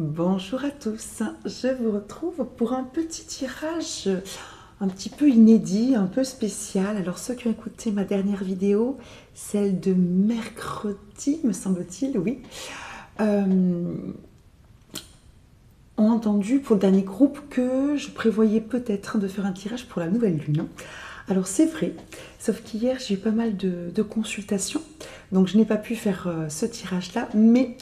Bonjour à tous, je vous retrouve pour un petit tirage un petit peu inédit, un peu spécial. Alors ceux qui ont écouté ma dernière vidéo, celle de mercredi me semble-t-il, oui, ont entendu pour le dernier groupe que je prévoyais peut-être de faire un tirage pour la nouvelle lune. Alors c'est vrai, sauf qu'hier j'ai eu pas mal de consultations, donc je n'ai pas pu faire ce tirage-là, mais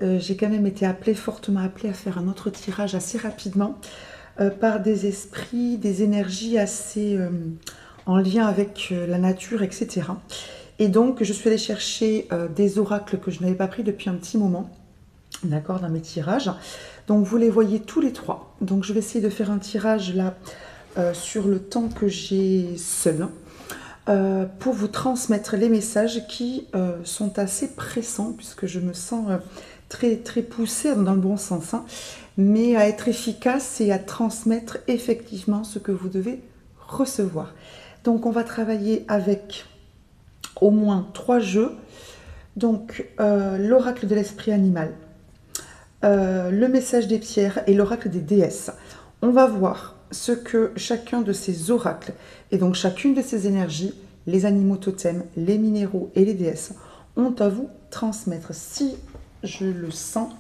j'ai quand même été fortement appelée à faire un autre tirage assez rapidement par des esprits, des énergies assez en lien avec la nature, etc. Et donc je suis allée chercher des oracles que je n'avais pas pris depuis un petit moment, d'accord, dans mes tirages. Donc vous les voyez tous les trois. Donc je vais essayer de faire un tirage là sur le temps que j'ai seul. Pour vous transmettre les messages qui sont assez pressants, puisque je me sens très poussée dans le bon sens, hein, mais à être efficace et à transmettre effectivement ce que vous devez recevoir. Donc on va travailler avec au moins 3 jeux. Donc l'oracle de l'esprit animal, le message des pierres et l'oracle des déesses. On va voir ce que chacun de ces oracles et donc chacune de ces énergies, les animaux totems, les minéraux et les déesses, ont à vous transmettre. Si je le sens,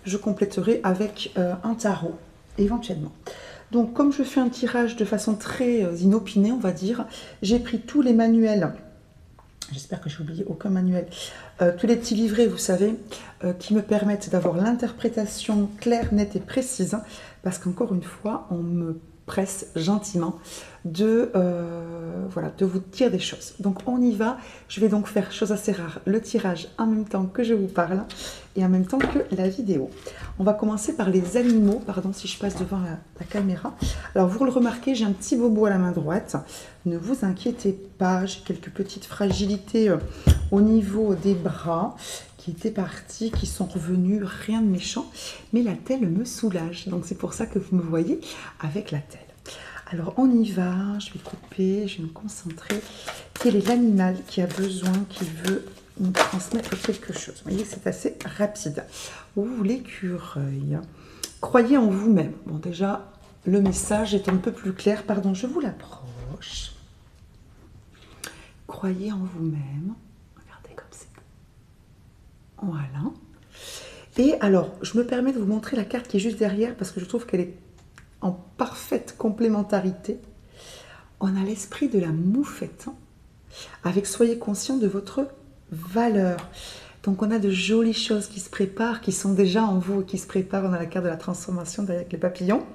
je compléterai avec un tarot, éventuellement. Donc, comme je fais un tirage de façon très inopinée, on va dire, j'ai pris tous les manuels. J'espère que je n'ai oublié aucun manuel. Tous les petits livrets, vous savez, qui me permettent d'avoir l'interprétation claire, nette et précise. Parce qu'encore une fois, on me presse gentiment de vous dire des choses. Donc on y va. Je vais donc faire, chose assez rare, le tirage en même temps que je vous parle et en même temps que la vidéo. On va commencer par les animaux. Pardon si je passe devant la caméra. Alors vous le remarquez, j'ai un petit bobo à la main droite. Ne vous inquiétez pas, j'ai quelques petites fragilités au niveau des bras qui étaient partis, qui sont revenus, rien de méchant, mais la telle me soulage. Donc c'est pour ça que vous me voyez avec la telle. Alors on y va, je vais couper, je vais me concentrer. Quel est l'animal qui a besoin, qui veut nous transmettre quelque chose? Vous voyez, c'est assez rapide. Ouh, l'écureuil. Croyez en vous-même. Bon, déjà, le message est un peu plus clair. Pardon, je vous l'approche. Croyez en vous-même. Regardez comme c'est beau. Voilà. Et alors, je me permets de vous montrer la carte qui est juste derrière parce que je trouve qu'elle est en parfaite complémentarité. On a l'esprit de la moufette, hein, avec soyez conscient de votre valeur. Donc on a de jolies choses qui se préparent, qui sont déjà en vous et qui se préparent. On a la carte de la transformation avec les papillons.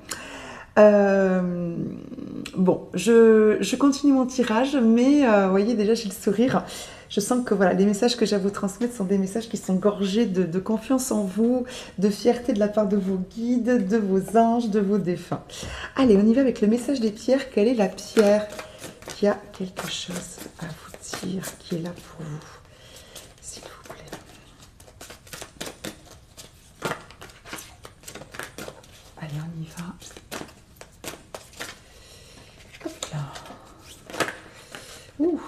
Bon, je continue mon tirage, mais vous voyez déjà j'ai le sourire. Je sens que voilà, les messages que j'ai à vous transmettre sont des messages qui sont gorgés de confiance en vous, de fierté de la part de vos guides, de vos anges, de vos défunts. Allez, on y va avec le message des pierres. Quelle est la pierre qui a quelque chose à vous dire, qui est là pour vous, s'il vous plaît? Allez, on y va. Hop là. Ouh.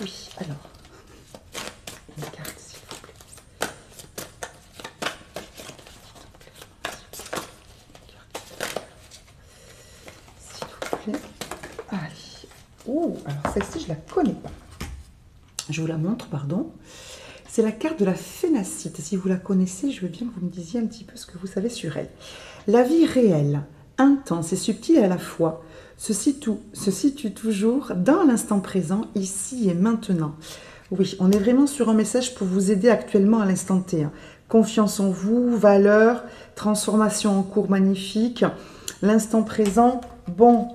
Oui, alors. Une carte, s'il vous plaît. S'il vous plaît. Allez. Ouh, alors celle-ci, je la connais pas. Je vous la montre, pardon. C'est la carte de la phénacite. Si vous la connaissez, je veux bien que vous me disiez un petit peu ce que vous savez sur elle. La vie réelle, intense et subtile à la fois, se situe toujours dans l'instant présent, ici et maintenant. Oui, on est vraiment sur un message pour vous aider actuellement à l'instant T. Confiance en vous, valeur, transformation en cours magnifique. L'instant présent, bon,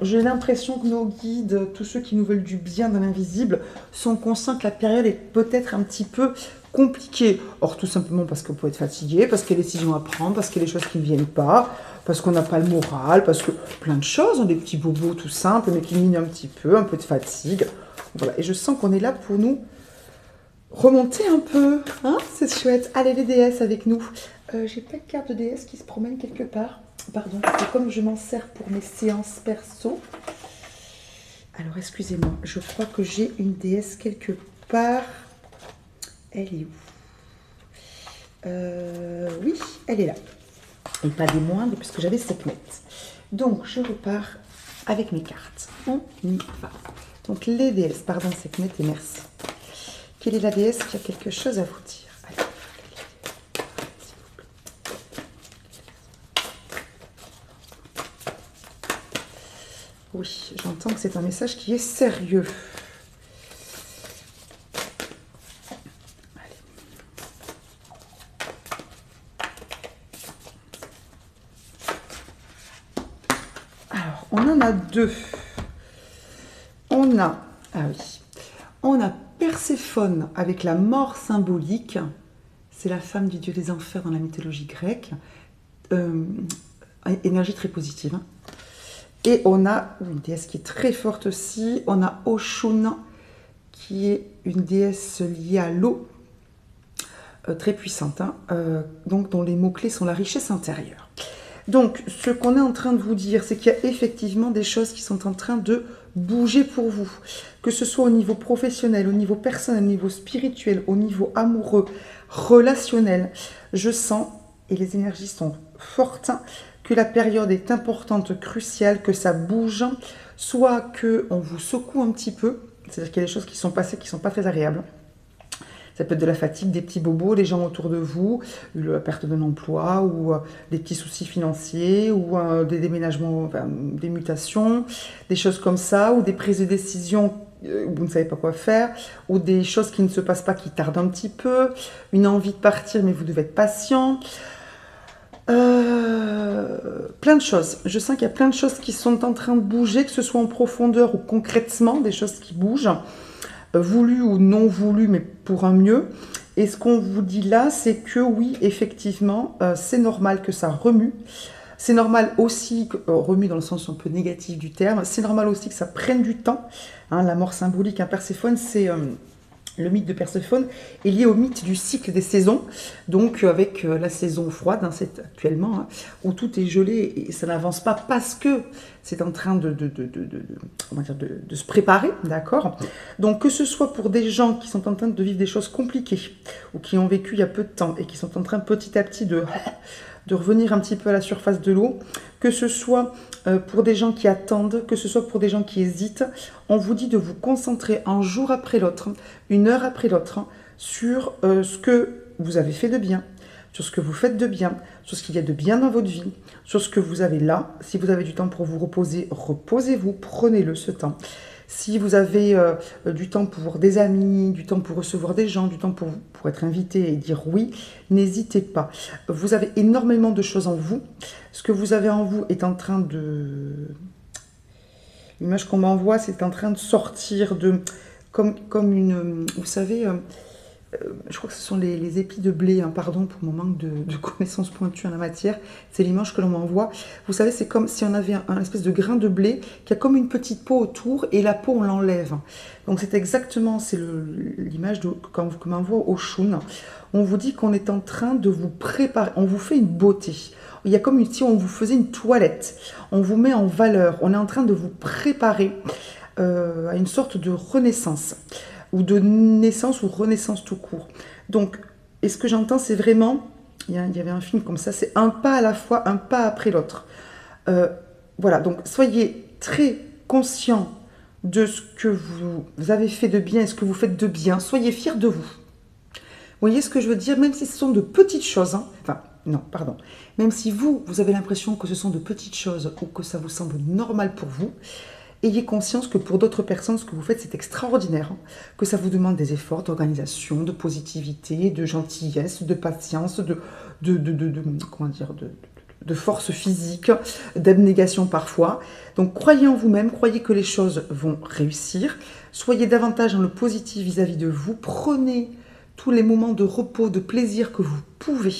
j'ai l'impression que nos guides, tous ceux qui nous veulent du bien dans l'invisible, sont conscients que la période est peut-être un petit peu compliquée. Or, tout simplement parce qu'on peut être fatigué, parce qu'il y a des décisions à prendre, parce qu'il y a des choses qui ne viennent pas, parce qu'on n'a pas le moral, parce que plein de choses, des petits bobos tout simples, mais qui minent un petit peu, un peu de fatigue. Voilà, et je sens qu'on est là pour nous remonter un peu, hein, c'est chouette. Allez, les déesses avec nous. J'ai pas de carte de déesse qui se promène quelque part. Pardon, c'est comme je m'en sers pour mes séances perso. Alors, excusez-moi, je crois que j'ai une déesse quelque part. Elle est où? Oui, elle est là. Et pas des moindres, puisque j'avais Sekhmet. Donc, je repars avec mes cartes. On y va. Donc, les déesses, pardon Sekhmet et merci. Quelle est la déesse qui a quelque chose à vous dire? Allez, s'il vous plaît. Oui, j'entends que c'est un message qui est sérieux. Alors, on en a deux. On a, ah oui, on a Perséphone avec la mort symbolique. C'est la femme du dieu des enfers dans la mythologie grecque. Énergie très positive. Hein. Et on a une déesse qui est très forte aussi. On a Oshun, qui est une déesse liée à l'eau, très puissante. Hein, donc, dont les mots-clés sont la richesse intérieure. Donc, ce qu'on est en train de vous dire, c'est qu'il y a effectivement des choses qui sont en train de bouger pour vous. Que ce soit au niveau professionnel, au niveau personnel, au niveau spirituel, au niveau amoureux, relationnel. Je sens, et les énergies sont fortes, que la période est importante, cruciale, que ça bouge. Soit qu'on vous secoue un petit peu, c'est-à-dire qu'il y a des choses qui sont passées qui ne sont pas très agréables. Ça peut être de la fatigue, des petits bobos, les gens autour de vous, la perte d'un emploi ou des petits soucis financiers ou des déménagements, enfin, des mutations, des choses comme ça, ou des prises de décision où vous ne savez pas quoi faire, ou des choses qui ne se passent pas, qui tardent un petit peu, une envie de partir mais vous devez être patient. Plein de choses. Je sens qu'il y a plein de choses qui sont en train de bouger, que ce soit en profondeur ou concrètement, des choses qui bougent. Voulu ou non voulu, mais pour un mieux. Et ce qu'on vous dit là, c'est que oui, effectivement, c'est normal que ça remue. C'est normal aussi, remue dans le sens un peu négatif du terme, c'est normal aussi que ça prenne du temps. Hein, la mort symbolique, hein, Perséphone, c'est... le mythe de Perséphone est lié au mythe du cycle des saisons, donc avec la saison froide, hein, c'est actuellement, hein, où tout est gelé et ça n'avance pas parce que c'est en train de se préparer, d'accord? Donc que ce soit pour des gens qui sont en train de vivre des choses compliquées ou qui ont vécu il y a peu de temps et qui sont en train petit à petit de revenir un petit peu à la surface de l'eau, que ce soit pour des gens qui attendent, que ce soit pour des gens qui hésitent, on vous dit de vous concentrer un jour après l'autre, une heure après l'autre, sur ce que vous avez fait de bien, sur ce que vous faites de bien, sur ce qu'il y a de bien dans votre vie, sur ce que vous avez là. Si vous avez du temps pour vous reposer, reposez-vous, prenez-le ce temps. Si vous avez du temps pour des amis, du temps pour recevoir des gens, du temps pour être invité et dire oui, n'hésitez pas. Vous avez énormément de choses en vous. Ce que vous avez en vous est en train de... L'image qu'on m'envoie, c'est en train de sortir de... Comme une... Vous savez... je crois que ce sont les épis de blé, hein, pardon pour mon manque de connaissances pointues en la matière, c'est l'image que l'on m'envoie. Vous savez, c'est comme si on avait un espèce de grain de blé qui a comme une petite peau autour et la peau on l'enlève. Donc c'est exactement, c'est l'image que m'envoie Oshun. On vous dit qu'on est en train de vous préparer, on vous fait une beauté. Il y a comme si on vous faisait une toilette, on vous met en valeur, on est en train de vous préparer à une sorte de renaissance. Ou de naissance ou renaissance tout court. Donc, et ce que j'entends, c'est vraiment, il y avait un film comme ça, c'est un pas à la fois, un pas après l'autre. Voilà, donc soyez très conscients de ce que vous avez fait de bien et ce que vous faites de bien. Soyez fiers de vous. Vous voyez ce que je veux dire? Même si ce sont de petites choses, hein, enfin, non, pardon. Même si vous avez l'impression que ce sont de petites choses ou que ça vous semble normal pour vous, ayez conscience que pour d'autres personnes, ce que vous faites, c'est extraordinaire, hein, que ça vous demande des efforts d'organisation, de positivité, de gentillesse, de patience, comment dire, de force physique, d'abnégation parfois. Donc croyez en vous-même, croyez que les choses vont réussir, soyez davantage dans le positif vis-à-vis de vous, prenez tous les moments de repos, de plaisir que vous pouvez,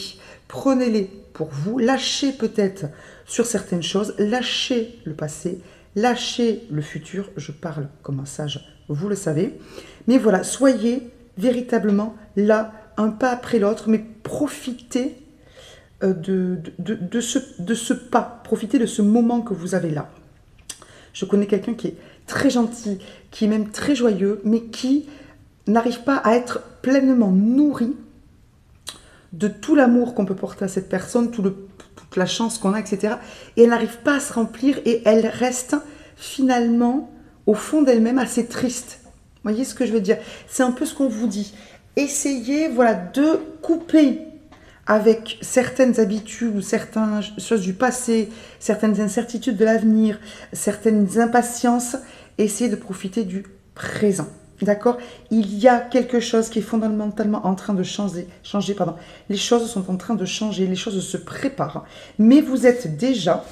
prenez-les pour vous, lâchez peut-être sur certaines choses, lâchez le passé, lâchez le futur, je parle comme un sage, vous le savez. Mais voilà, soyez véritablement là, un pas après l'autre, mais profitez de ce pas, profitez de ce moment que vous avez là. Je connais quelqu'un qui est très gentil, qui est même très joyeux, mais qui n'arrive pas à être pleinement nourri de tout l'amour qu'on peut porter à cette personne, toute la chance qu'on a, etc. Et elle n'arrive pas à se remplir et elle reste finalement au fond d'elle-même assez triste. Vous voyez ce que je veux dire? C'est un peu ce qu'on vous dit. Essayez, voilà, de couper avec certaines habitudes ou certaines choses du passé, certaines incertitudes de l'avenir, certaines impatiences. Essayez de profiter du présent. D'accord? Il y a quelque chose qui est fondamentalement en train de changer. Les choses sont en train de changer, les choses se préparent. Mais vous êtes déjà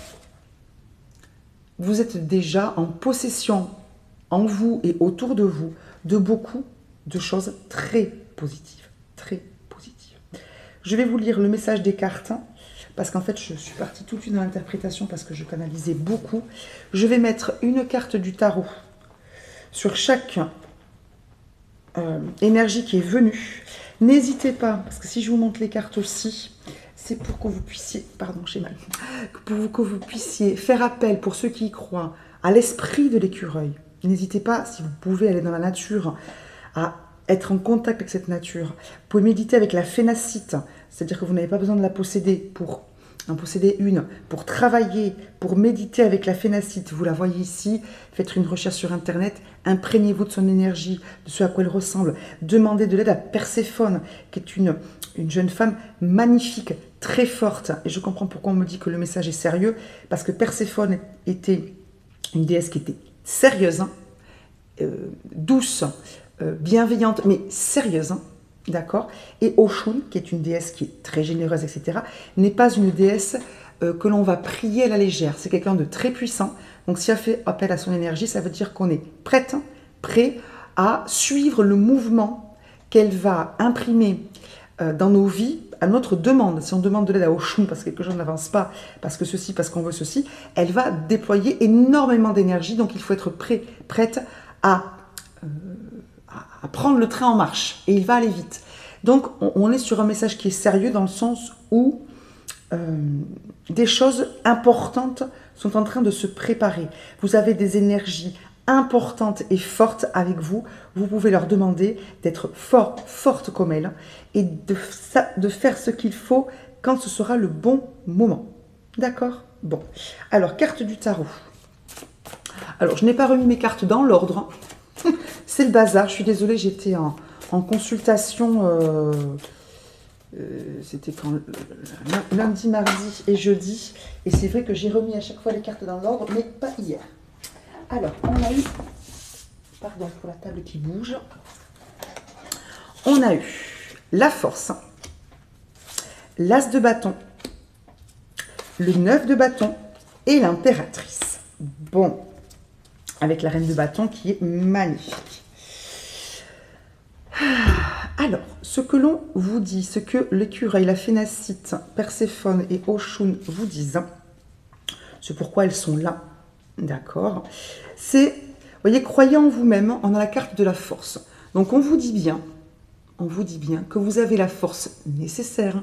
en possession en vous et autour de vous de beaucoup de choses très positives. Très positives. Je vais vous lire le message des cartes parce qu'en fait, je suis partie tout de suite dans l'interprétation parce que je canalisais beaucoup. Je vais mettre une carte du tarot sur chaque énergie qui est venue. N'hésitez pas, parce que si je vous montre les cartes aussi, c'est pour que vous puissiez, pardon, j'ai mal, pour que vous puissiez faire appel, pour ceux qui y croient, à l'esprit de l'écureuil. N'hésitez pas, si vous pouvez aller dans la nature, à être en contact avec cette nature. Vous pouvez méditer avec la phénacite, c'est-à-dire que vous n'avez pas besoin de la posséder pour en posséder une, pour travailler, pour méditer avec la phénacite. Vous la voyez ici, faites une recherche sur Internet, imprégnez-vous de son énergie, de ce à quoi elle ressemble. Demandez de l'aide à Perséphone, qui est une jeune femme magnifique, très forte. Et je comprends pourquoi on me dit que le message est sérieux, parce que Perséphone était une déesse qui était sérieuse, douce, bienveillante, mais sérieuse, d'accord? Et Oshun, qui est une déesse qui est très généreuse, etc., n'est pas une déesse que l'on va prier à la légère. C'est quelqu'un de très puissant. Donc, si elle fait appel à son énergie, ça veut dire qu'on est prêt à suivre le mouvement qu'elle va imprimer dans nos vies à notre demande. Si on demande de l'aide à Oshun parce que quelque chose n'avance pas, parce que ceci, parce qu'on veut ceci, elle va déployer énormément d'énergie. Donc, il faut être prête à prendre le train en marche et il va aller vite. Donc, on est sur un message qui est sérieux dans le sens où des choses importantes sont en train de se préparer. Vous avez des énergies importantes et fortes avec vous. Vous pouvez leur demander d'être forte comme elles et de faire ce qu'il faut quand ce sera le bon moment. D'accord? Bon. Alors, carte du tarot. Alors, je n'ai pas remis mes cartes dans l'ordre. C'est le bazar, je suis désolée, j'étais en consultation, c'était quand lundi, mardi et jeudi, et c'est vrai que j'ai remis à chaque fois les cartes dans l'ordre, mais pas hier. Alors, on a eu, pardon pour la table qui bouge, on a eu la force, l'as de bâton, le 9 de bâton et l'impératrice. Bon, avec la reine de bâton qui est magnifique. Alors, ce que l'on vous dit, ce que l'écureuil, la phénacite, Perséphone et Oshun vous disent, c'est pourquoi elles sont là, d'accord? C'est, vous voyez, croyez en vous-même, on a la carte de la force. Donc on vous dit bien que vous avez la force nécessaire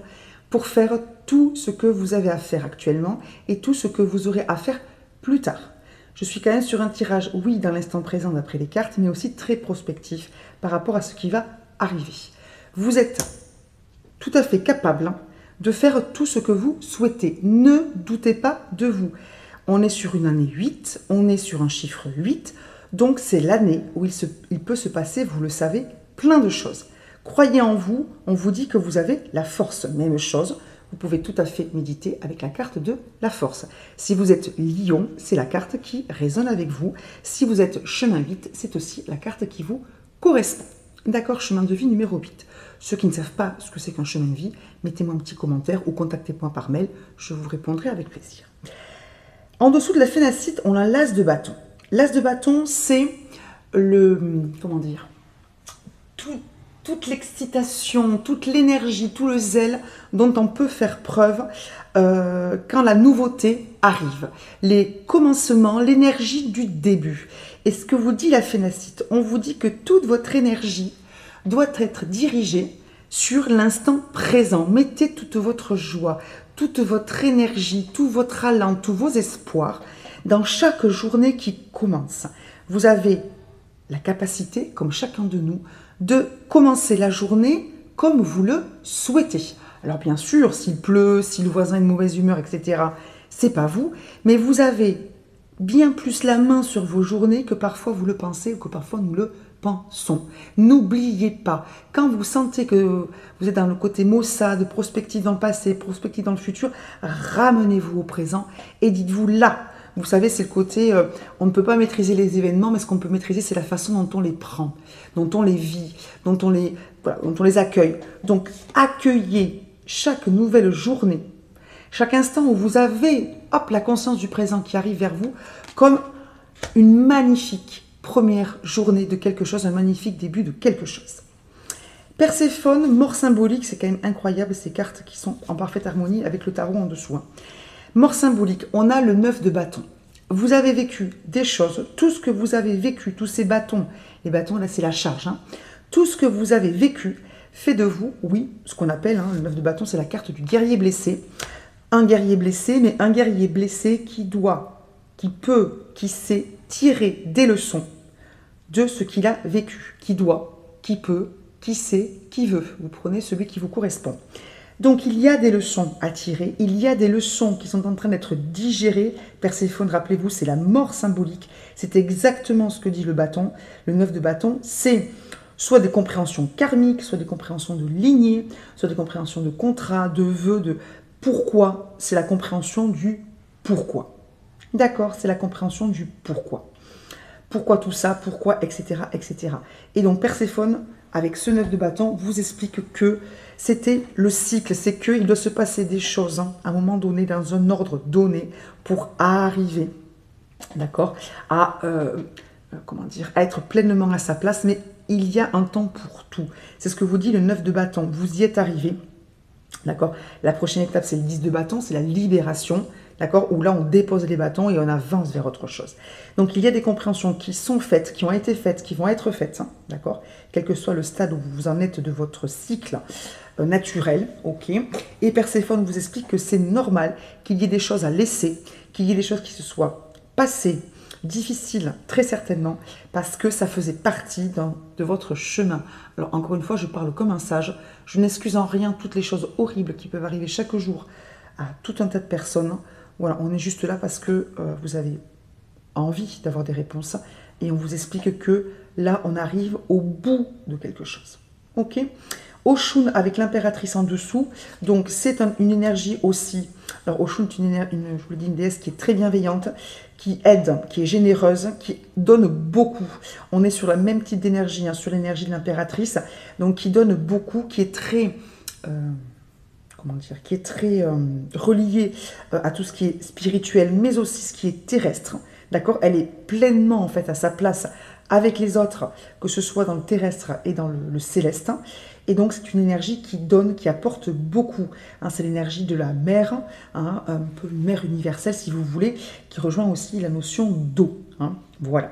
pour faire tout ce que vous avez à faire actuellement et tout ce que vous aurez à faire plus tard. Je suis quand même sur un tirage, oui, dans l'instant présent d'après les cartes, mais aussi très prospectif par rapport à ce qui va arriver. Vous êtes tout à fait capable de faire tout ce que vous souhaitez. Ne doutez pas de vous. On est sur une année 8, on est sur un chiffre 8, donc c'est l'année où il peut se passer, vous le savez, plein de choses. Croyez en vous, on vous dit que vous avez la force. Même chose, vous pouvez tout à fait méditer avec la carte de la force. Si vous êtes lion, c'est la carte qui résonne avec vous. Si vous êtes chemin 8, c'est aussi la carte qui vous correspond. D'accord, chemin de vie numéro 8. Ceux qui ne savent pas ce que c'est qu'un chemin de vie, mettez-moi un petit commentaire ou contactez-moi par mail, je vous répondrai avec plaisir. En dessous de la phénacite, on a l'as de bâton. L'as de bâton, c'est toute l'excitation, toute l'énergie, tout le zèle dont on peut faire preuve quand la nouveauté arrive. Les commencements, l'énergie du début. Et ce que vous dit la phénacite, on vous dit que toute votre énergie doit être dirigée sur l'instant présent. Mettez toute votre joie, toute votre énergie, tout votre allant, tous vos espoirs dans chaque journée qui commence. Vous avez la capacité, comme chacun de nous, de commencer la journée comme vous le souhaitez. Alors bien sûr, s'il pleut, si le voisin est de mauvaise humeur, etc., c'est pas vous, mais vous avez bien plus la main sur vos journées que parfois vous le pensez ou que parfois nous le pensons. N'oubliez pas, quand vous sentez que vous êtes dans le côté maussade, prospective dans le passé, prospective dans le futur, ramenez-vous au présent et dites-vous là. Vous savez, c'est le côté, on ne peut pas maîtriser les événements, mais ce qu'on peut maîtriser, c'est la façon dont on les prend, dont on les vit, dont on les accueille. Donc, accueillez chaque nouvelle journée, chaque instant où vous avez, hop, la conscience du présent qui arrive vers vous, comme une magnifique première journée de quelque chose, un magnifique début de quelque chose. Perséphone, mort symbolique, c'est quand même incroyable ces cartes qui sont en parfaite harmonie avec le tarot en dessous. Mort symbolique, on a le 9 de bâton. Vous avez vécu des choses, tout ce que vous avez vécu, tous ces bâtons, les bâtons là c'est la charge, tout ce que vous avez vécu fait de vous, oui, ce qu'on appelle, le 9 de bâton, c'est la carte du guerrier blessé. Un guerrier blessé, mais un guerrier blessé qui doit, qui peut, qui sait tirer des leçons de ce qu'il a vécu, qui doit, qui peut, qui sait, qui veut. Vous prenez celui qui vous correspond. Donc il y a des leçons à tirer, il y a des leçons qui sont en train d'être digérées. Perséphone, rappelez-vous, c'est la mort symbolique. C'est exactement ce que dit le bâton. Le 9 de bâton, c'est soit des compréhensions karmiques, soit des compréhensions de lignée, soit des compréhensions de contrats, de vœux, de pourquoi. C'est la compréhension du pourquoi. D'accord, c'est la compréhension du pourquoi. Pourquoi tout ça, pourquoi, etc., etc. Et donc Perséphone, avec ce 9 de bâton, vous explique que c'était le cycle, c'est qu'il doit se passer des choses à un moment donné, dans un ordre donné, pour arriver, d'accord, à, à être pleinement à sa place, mais il y a un temps pour tout. C'est ce que vous dit le 9 de bâton, vous y êtes arrivé, d'accord. La prochaine étape, c'est le 10 de bâton, c'est la libération, d'accord, où là, on dépose les bâtons et on avance vers autre chose. Donc, il y a des compréhensions qui sont faites, qui ont été faites, qui vont être faites, d'accord, quel que soit le stade où vous en êtes de votre cycle naturel, ok. Et Perséphone vous explique que c'est normal qu'il y ait des choses à laisser, qu'il y ait des choses qui se soient passées, difficiles, très certainement, parce que ça faisait partie de votre chemin. Alors, encore une fois, je parle comme un sage, je n'excuse en rien toutes les choses horribles qui peuvent arriver chaque jour à tout un tas de personnes. Voilà, on est juste là parce que vous avez envie d'avoir des réponses et on vous explique que là, on arrive au bout de quelque chose. Ok. Oshun avec l'impératrice en dessous, donc c'est une énergie aussi. Alors Oshun, je vous le dis, une déesse qui est très bienveillante, qui aide, qui est généreuse, qui donne beaucoup. On est sur le même type d'énergie, sur l'énergie de l'impératrice, donc qui donne beaucoup, qui est très... qui est très reliée à tout ce qui est spirituel, mais aussi ce qui est terrestre. D'accord. Elle est pleinement en fait à sa place avec les autres, que ce soit dans le terrestre et dans le céleste. Et donc c'est une énergie qui donne, qui apporte beaucoup. C'est l'énergie de la mer, un peu une mer universelle si vous voulez, qui rejoint aussi la notion d'eau. Voilà.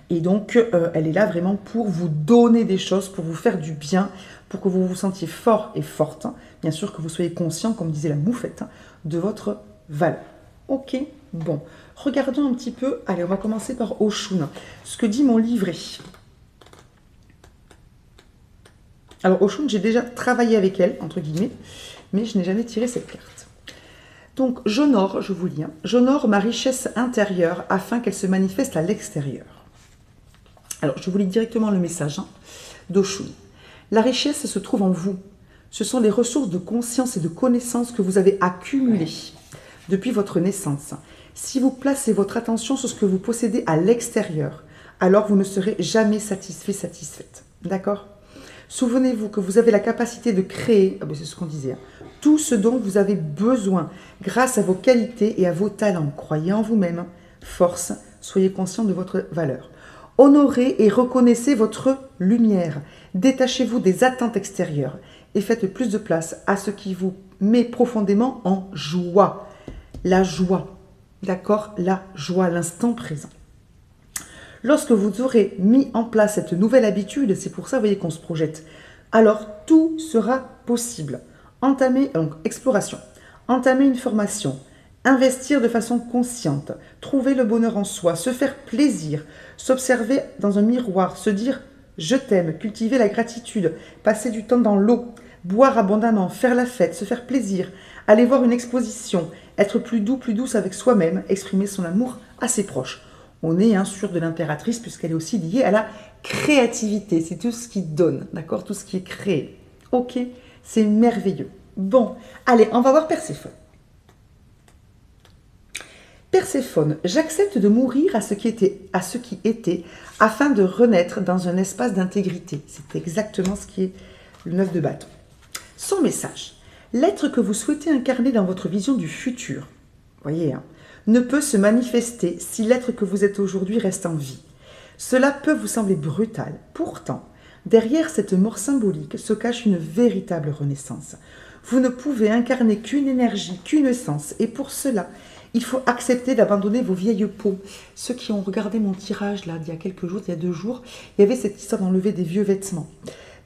Et donc, elle est là vraiment pour vous donner des choses, pour vous faire du bien, pour que vous vous sentiez fort et forte. Bien sûr que vous soyez conscient, comme disait la moufette, de votre valeur. Ok, bon. Regardons un petit peu. Allez, on va commencer par Oshun. Ce que dit mon livret. Alors, Oshun, j'ai déjà travaillé avec elle, entre guillemets, mais je n'ai jamais tiré cette carte. Donc, j'honore, je vous lis, j'honore ma richesse intérieure afin qu'elle se manifeste à l'extérieur. Alors, je vous lis directement le message d'Oshun. La richesse se trouve en vous. Ce sont les ressources de conscience et de connaissance que vous avez accumulées depuis votre naissance. Si vous placez votre attention sur ce que vous possédez à l'extérieur, alors vous ne serez jamais satisfait, satisfaite. D'accord ? Souvenez-vous que vous avez la capacité de créer, c'est ce qu'on disait, tout ce dont vous avez besoin grâce à vos qualités et à vos talents. Croyez en vous-même, force, soyez conscient de votre valeur. Honorez et reconnaissez votre lumière. Détachez-vous des attentes extérieures et faites plus de place à ce qui vous met profondément en joie. La joie, d'accord? La joie, l'instant présent. Lorsque vous aurez mis en place cette nouvelle habitude, c'est pour ça, vous voyez, qu'on se projette, alors tout sera possible. Entamer, donc exploration, entamer une formation, investir de façon consciente, trouver le bonheur en soi, se faire plaisir, s'observer dans un miroir, se dire « je t'aime », cultiver la gratitude, passer du temps dans l'eau, boire abondamment, faire la fête, se faire plaisir, aller voir une exposition, être plus doux, plus douce avec soi-même, exprimer son amour à ses proches. On est sur de l'impératrice puisqu'elle est aussi liée à la créativité. C'est tout ce qui donne, d'accord? Tout ce qui est créé. Ok, c'est merveilleux. Bon, allez, on va voir Perséphone. Perséphone, j'accepte de mourir à ce qui était, afin de renaître dans un espace d'intégrité. C'est exactement ce qui est le 9 de bâton. Son message. L'être que vous souhaitez incarner dans votre vision du futur, voyez, ne peut se manifester si l'être que vous êtes aujourd'hui reste en vie. Cela peut vous sembler brutal. Pourtant, derrière cette mort symbolique se cache une véritable renaissance. Vous ne pouvez incarner qu'une énergie, qu'une essence, et pour cela, il faut accepter d'abandonner vos vieilles peaux. Ceux qui ont regardé mon tirage là, il y a quelques jours, il y a 2 jours, il y avait cette histoire d'enlever des vieux vêtements.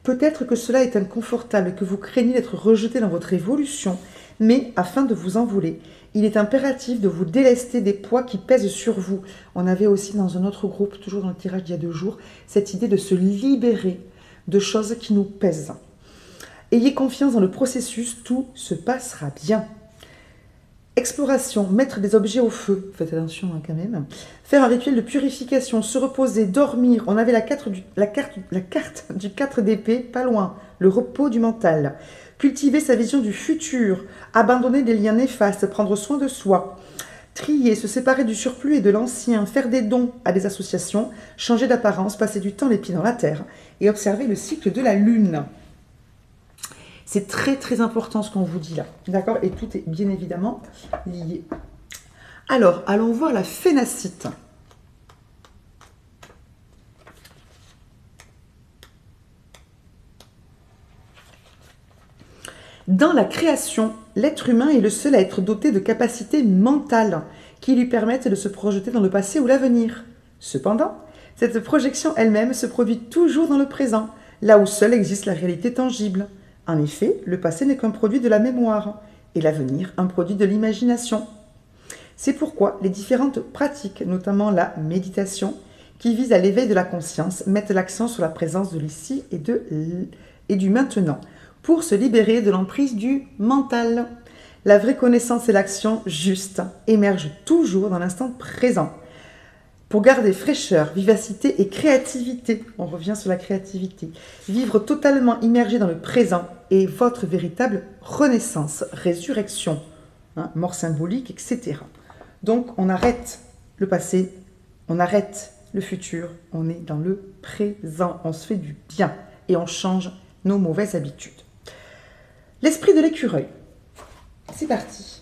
Peut-être que cela est inconfortable et que vous craignez d'être rejeté dans votre évolution, mais afin de vous envoler, il est impératif de vous délester des poids qui pèsent sur vous. On avait aussi dans un autre groupe, toujours dans le tirage d'il y a 2 jours, cette idée de se libérer de choses qui nous pèsent. Ayez confiance dans le processus, tout se passera bien. Exploration, mettre des objets au feu, faites attention quand même. Faire un rituel de purification, se reposer, dormir. On avait la carte du 4 d'épée, pas loin, le repos du mental. Cultiver sa vision du futur, abandonner des liens néfastes, prendre soin de soi. Trier, se séparer du surplus et de l'ancien, faire des dons à des associations, changer d'apparence, passer du temps les pieds dans la terre et observer le cycle de la lune. C'est très très important ce qu'on vous dit là, d'accord? Et tout est bien évidemment lié. Alors, allons voir la phénacite. Dans la création, l'être humain est le seul à être doté de capacités mentales qui lui permettent de se projeter dans le passé ou l'avenir. Cependant, cette projection elle-même se produit toujours dans le présent, là où seule existe la réalité tangible. En effet, le passé n'est qu'un produit de la mémoire et l'avenir un produit de l'imagination. C'est pourquoi les différentes pratiques, notamment la méditation, qui vise à l'éveil de la conscience, mettent l'accent sur la présence de l'ici et du maintenant, pour se libérer de l'emprise du mental. La vraie connaissance et l'action juste émergent toujours dans l'instant présent. Pour garder fraîcheur, vivacité et créativité, on revient sur la créativité, vivre totalement immergé dans le présent est votre véritable renaissance, résurrection, mort symbolique, etc. Donc on arrête le passé, on arrête le futur, on est dans le présent, on se fait du bien et on change nos mauvaises habitudes. L'esprit de l'écureuil, c'est parti.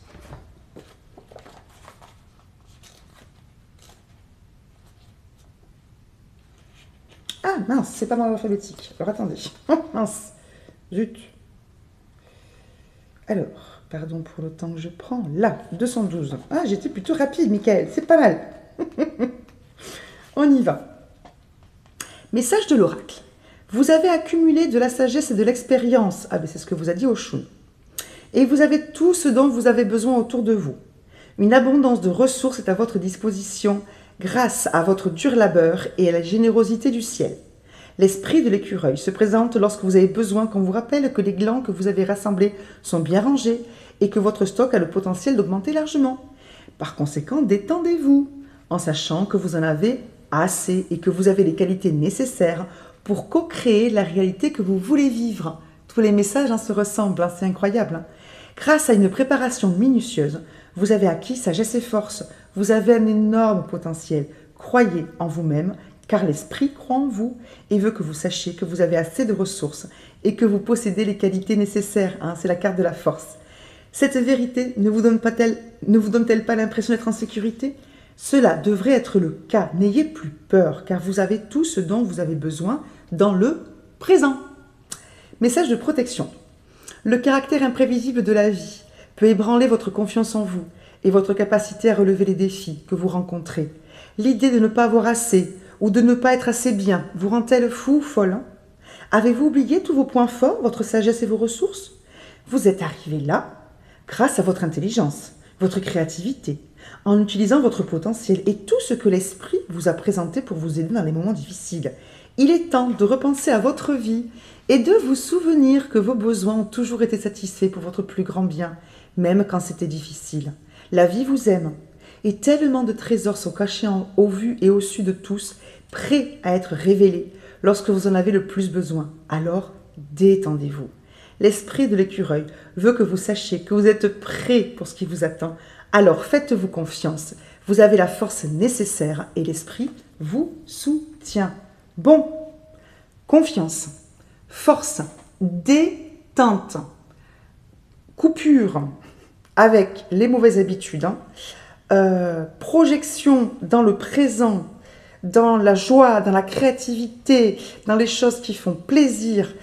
Ah mince, c'est pas dans l'alphabétique. Alors attendez. Mince. Zut. Alors, pardon pour le temps que je prends. Là, 212. Ah, j'étais plutôt rapide, Michael. C'est pas mal. On y va. Message de l'oracle. Vous avez accumulé de la sagesse et de l'expérience. Ah ben c'est ce que vous a dit Oshun. Et vous avez tout ce dont vous avez besoin autour de vous. Une abondance de ressources est à votre disposition grâce à votre dur labeur et à la générosité du ciel. L'esprit de l'écureuil se présente lorsque vous avez besoin qu'on vous rappelle que les glands que vous avez rassemblés sont bien rangés et que votre stock a le potentiel d'augmenter largement. Par conséquent, détendez-vous en sachant que vous en avez assez et que vous avez les qualités nécessaires pour co-créer la réalité que vous voulez vivre. Tous les messages se ressemblent, c'est incroyable. Grâce à une préparation minutieuse, vous avez acquis sagesse et force. Vous avez un énorme potentiel. Croyez en vous-même, car l'esprit croit en vous et veut que vous sachiez que vous avez assez de ressources et que vous possédez les qualités nécessaires. C'est la carte de la force. Cette vérité ne vous donne-t-elle pas l'impression d'être en sécurité? Cela devrait être le cas. N'ayez plus peur, car vous avez tout ce dont vous avez besoin dans le présent. Message de protection. Le caractère imprévisible de la vie peut ébranler votre confiance en vous et votre capacité à relever les défis que vous rencontrez. L'idée de ne pas avoir assez ou de ne pas être assez bien vous rend-elle fou ou folle? Avez-vous oublié tous vos points forts, votre sagesse et vos ressources? Vous êtes arrivé là grâce à votre intelligence, votre créativité, en utilisant votre potentiel et tout ce que l'esprit vous a présenté pour vous aider dans les moments difficiles. Il est temps de repenser à votre vie et de vous souvenir que vos besoins ont toujours été satisfaits pour votre plus grand bien, même quand c'était difficile. La vie vous aime et tellement de trésors sont cachés au vu et au su de tous, prêts à être révélés lorsque vous en avez le plus besoin. Alors, détendez-vous. L'esprit de l'écureuil veut que vous sachiez que vous êtes prêts pour ce qui vous attend. Alors faites-vous confiance. Vous avez la force nécessaire et l'esprit vous soutient. Bon, confiance, force, détente, coupure avec les mauvaises habitudes, projection dans le présent, dans la joie, dans la créativité, dans les choses qui font plaisir,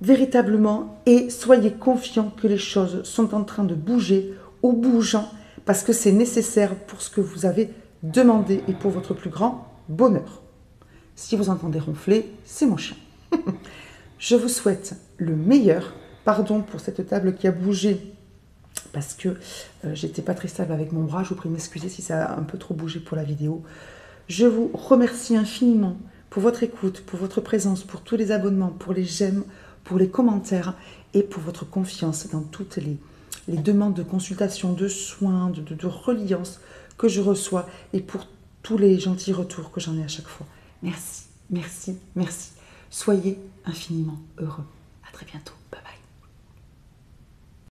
véritablement, et soyez confiants que les choses sont en train de bouger ou bougeant parce que c'est nécessaire pour ce que vous avez demandé et pour votre plus grand bonheur. Si vous entendez ronfler, c'est mon chien. Je vous souhaite le meilleur. Pardon pour cette table qui a bougé parce que j'étais pas très stable avec mon bras. Je vous prie de m'excuser si ça a un peu trop bougé pour la vidéo. Je vous remercie infiniment pour votre écoute, pour votre présence, pour tous les abonnements, pour les j'aime, pour les commentaires et pour votre confiance dans toutes les demandes de consultation, de soins, de reliance que je reçois et pour tous les gentils retours que j'en ai à chaque fois. Merci, merci, merci. Soyez infiniment heureux. À très bientôt. Bye bye.